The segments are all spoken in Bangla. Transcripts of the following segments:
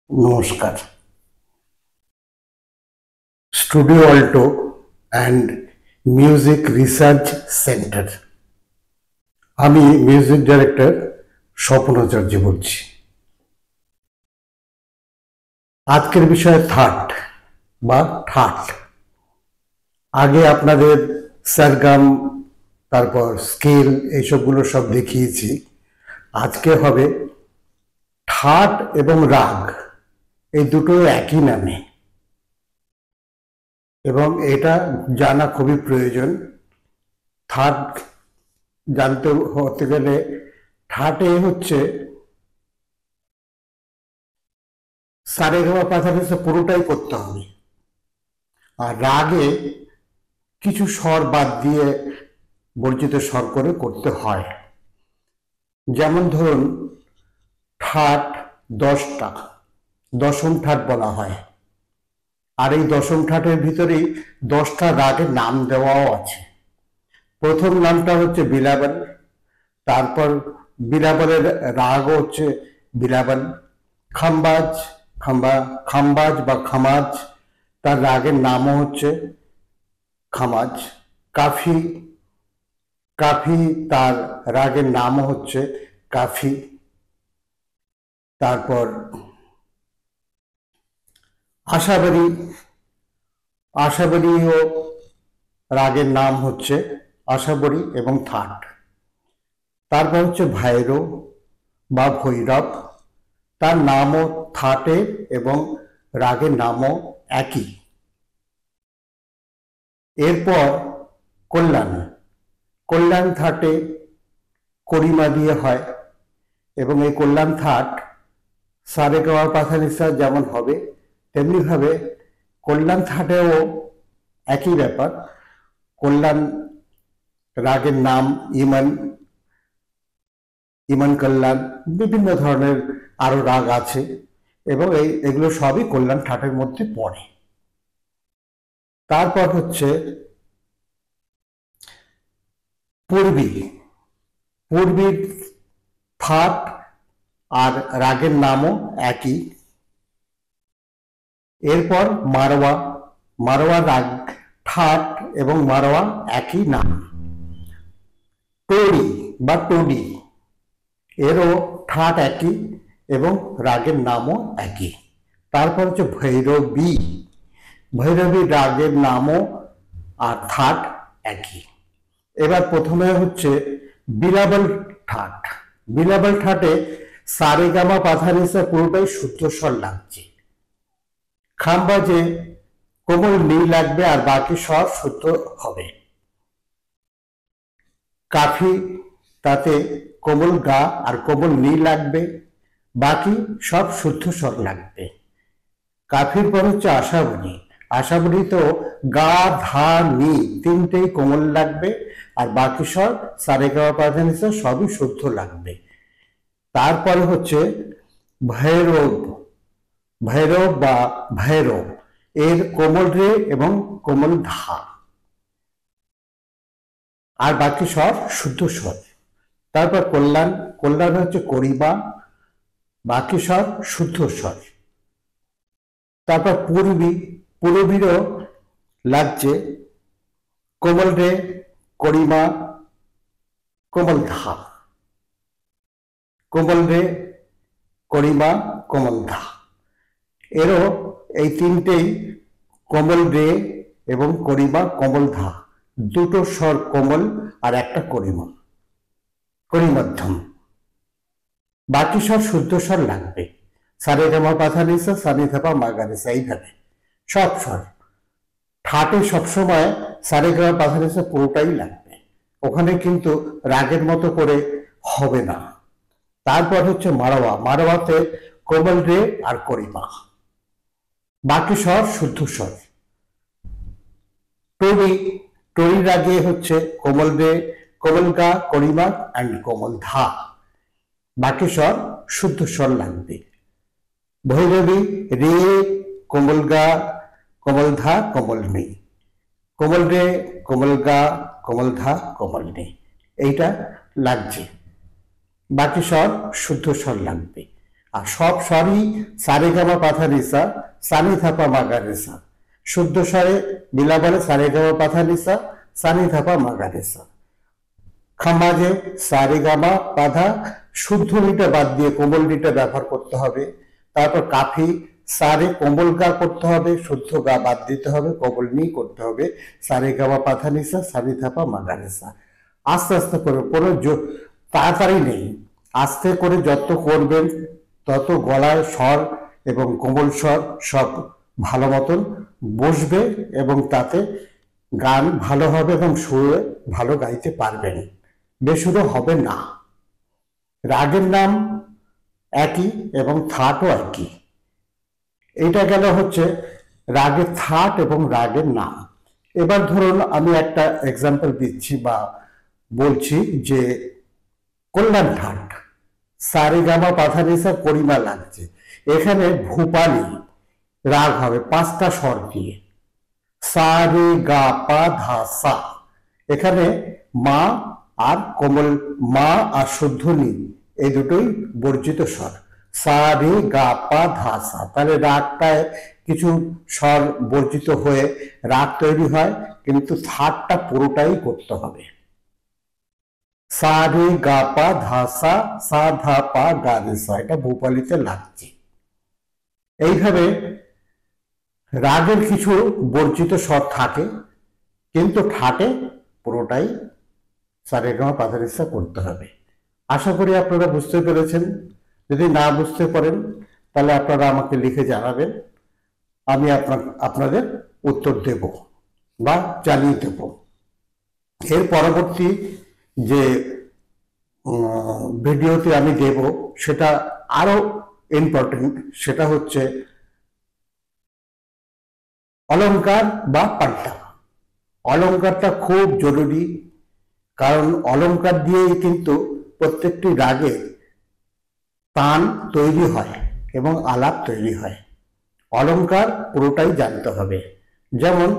নমস্কার। Studio Alto and music research centre, আমি মিউজিক ডাইরেক্টর স্বপন আচার্য বলছি। আজকের বিষয় থাট বা ঠাট। আগে আপনাদের সারগাম, তারপর স্কেল, এইসবগুলো সব দেখিয়েছি। আজকে হবে ঠাট এবং রাগ, এই দুটো একই নামে, এবং এটা জানা খুবই প্রয়োজন। থাট জানতে হতে গেলে ঠাটে হচ্ছে সারেগামা পাধানিসা পুরোটাই করতে হবে, আর রাগে কিছু স্বর বাদ দিয়ে বর্জিত স্বর করে করতে হয়। যেমন ধরুন, ঠাট 10টা, দশম ঠাট বলা হয়। আর এই দশম ঠাটের ভিতরেই 10টা রাগের নাম দেওয়াও আছে। প্রথম নামটা হচ্ছে বিলাবল, তারপর বিলাবলের রাগও হচ্ছে বিলাবল। খাম্বাজ, খাম্বাজ বা খামাজ, তার রাগের নামও হচ্ছে খামাজ। কাফি, কাফি তার রাগের নামও হচ্ছে কাফি। তারপর আশাবরী, আশাবরীও রাগের নাম হচ্ছে আশাবরী এবং থাট। তারপর হচ্ছে ভৈরব বা ভৈরব, তার নামও থাটে এবং রাগের নামও একই। এরপর কল্যাণ, কল্যাণ থাটে করিমা দিয়ে হয়, এবং এই কল্যাণ থাট সারেগামা পাধানিসা যেমন হবে তেমনিভাবে কল্যাণ থাটেও একই ব্যাপার। কল্যাণ রাগের নাম ইমন, ইমন কল্যাণ, বিভিন্ন ধরনের আরো রাগ আছে, এবং এগুলো সবই কল্যাণ ঠাটের মধ্যে পড়ে। তারপর হচ্ছে পূর্বী, পূর্বীর থাট আর রাগের নামও একই। এরপর মারওয়া, মারওয়া রাগ, ঠাট এবং মারওয়া একই নাম। টোড়ি বা টোডি, এরও ঠাট একই এবং রাগের নামও একই। তারপর হচ্ছে ভৈরবী, ভৈরবী রাগের নামও আর থাট একই। এবার প্রথমে হচ্ছে বিলাবল ঠাট। বিলাবল ঠাটে সারেগামা পাধানিসা পুরোটাই শুদ্ধ স্বর লাগছে। খাম্বাজে কোমল নি লাগবে আর বাকি স্বর শুদ্ধ হবে। কাফি, তাতে কোমল গা আর কোমল নি লাগবে, বাকি সব শুদ্ধ স্বর লাগবে। কাফির পর হচ্ছে আশাবরী, আশাবরী তো গা ধা নি তিনটেই কোমল লাগবে, আর বাকি স্বর সারেগামা পাধানিসা সবই শুদ্ধ লাগবে। তারপরে হচ্ছে ভৈরব, ভৈরব বা ভৈরব, এর কোমল রে এবং কোমল ধা, আর বাকি স্বর শুদ্ধ স্বর। তারপর কল্যাণ, কল্যাণ হচ্ছে করিবা, বাকি স্বর শুদ্ধ স্বর। তারপর পূর্বী, পূর্বীরও লাগছে কোমল রে, করিমা, কোমল ধা, কোমল রে, করিমা, কোমল ধা। এরও এই তিনটেই কোমল রে এবং করিমা, কোমল ধা, দুটো স্বর কোমল আর একটা করিমা, করিমধ্যম। বাকি স্বর শুদ্ধ স্বর লাগবে। সারেগামা পাধানিসা, সানিধাপা মাগানিসা, এইভাবে সব স্বর। ঠাটে সবসময় সারেগামা পাধানিসা পুরোটাই লাগবে, ওখানে কিন্তু রাগের মতো করে হবে না। তারপর হচ্ছে মারওয়া, মারওয়াতে কোমল রে আর করিমা, বাকি স্বর শুদ্ধ স্বর। টরি, টরির আগে হচ্ছে কোমল রে, কোমল গা, করিমা অ্যান্ড কোমল ধা, বাকি স্বর শুদ্ধ স্বর লাগবে। ভৈরবী রে, কোমল গা, কোমল ধা, কোমল নি, কোমল রে, কোমল গা, কোমল ধা, কোমল নি, এইটা লাগছে, বাকি স্বর শুদ্ধ স্বর লাগবে। আর সব স্বরই সারেগামা পাথা নিসা সানি থাপা মাগা রেসা। শুদ্ধ স্বরে বিলাবলে সারেগামা পাথা নিসা সানি থাপা মাগা রেসা। খামাজে সারেগামা পাধা শুদ্ধ নিটা বাদ দিয়ে কোমল নিটা ব্যবহার করতে হবে। তারপর কাফি সারে কোমল গা করতে হবে, শুদ্ধ গা বাদ দিতে হবে, কোমল নি করতে হবে। সারেগামা পাথা নিসা সানি থাপা মাগা রেসা। আস্তে আস্তে করে, কোনো তাড়াতাড়ি নেই, আস্তে করে যত করবেন তত গলায় স্বর এবং কোমল স্বর সব ভালো মতন বসবে এবং তাতে গান ভালো হবে এবং সুরে ভালো গাইতে পারবেন, বেসুরো হবে না। রাগের নাম একই এবং থাটও একই। এটা গেল হচ্ছে রাগের থাট এবং রাগের নাম। এবার ধরুন আমি একটা এক্সাম্পল দিচ্ছি বা বলছি যে কল্যাণ ঠাট সারেগামা পাথা নিসা করিমা লাগছে। এখানে ভূপালী রাগ হবে 5টা স্বর দিয়ে, সা রে গা পা ধা সা। এখানে মা আর কোমল, মা আর শুদ্ধ নি এই দুটোই বর্জিত স্বর, সা রে গা পা ধা সা। তাহলে রাগটায় কিছু স্বর বর্জিত হয়ে রাগ তৈরি হয়, কিন্তু থাটটা পুরোটাই করতে হবে। সা রে গা পা ধা সা সা ধা পা গা রে সা, এটা ভূপালিতে লাগছে। এইভাবে রাগের কিছু বর্জিত স্বর থাকে, কিন্তু ঠাটে পুরোটাই সারেগামা পাধা নিসা করতে হবে। আশা করি আপনারা বুঝতে পেরেছেন। যদি না বুঝতে পারেন তাহলে আপনারা আমাকে লিখে জানাবেন, আমি আপনাদের উত্তর দেব বা জানিয়ে দেব। এর পরবর্তী যে ভিডিওতে আমি দেব সেটা আরো ইম্পর্টেন্ট, সেটা হচ্ছে অলংকার বা পাল্টা। অলংকারটা খুব জরুরি, কারণ অলংকার দিয়েই কিন্তু প্রত্যেকটি রাগের তান তৈরি হয় এবং আলাপ তৈরি হয়। অলংকার পুরোটাই জানতে হবে। যেমন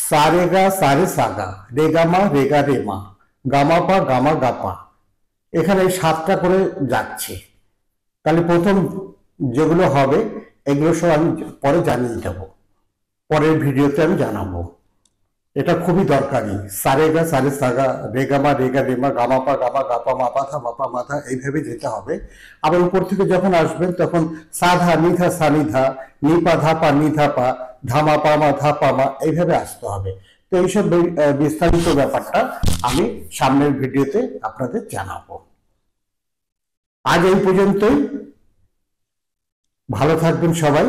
সারেগা সারে সাগা, রেগামা রেগা রেমা, গামাপা গামা গাপা, এখানে 7টা করে যাচ্ছে। তাহলে প্রথম যেগুলো হবে এগুলো সব আমি পরে জানিয়ে দেব, পরের ভিডিওতে আমি জানাবো। এটা খুবই দরকারি। সারেগা সারে সাগা, রেগামা রেগা রেমা, গামাপা গামা গাপা, মাপাথা মাপা মাথা, এইভাবে যেতে হবে। আবার উপর থেকে যখন আসবেন তখন সাধা নিধা সানিধা, নিপা ধাপা নিধাপা, ধামা পামা ধাপামা, এইভাবে আসতে হবে। তো এইসব বিস্তারিত ব্যাপারটা আমি সামনের ভিডিওতে আপনাদের জানাবো। আজ এই পর্যন্তই। ভালো থাকবেন সবাই।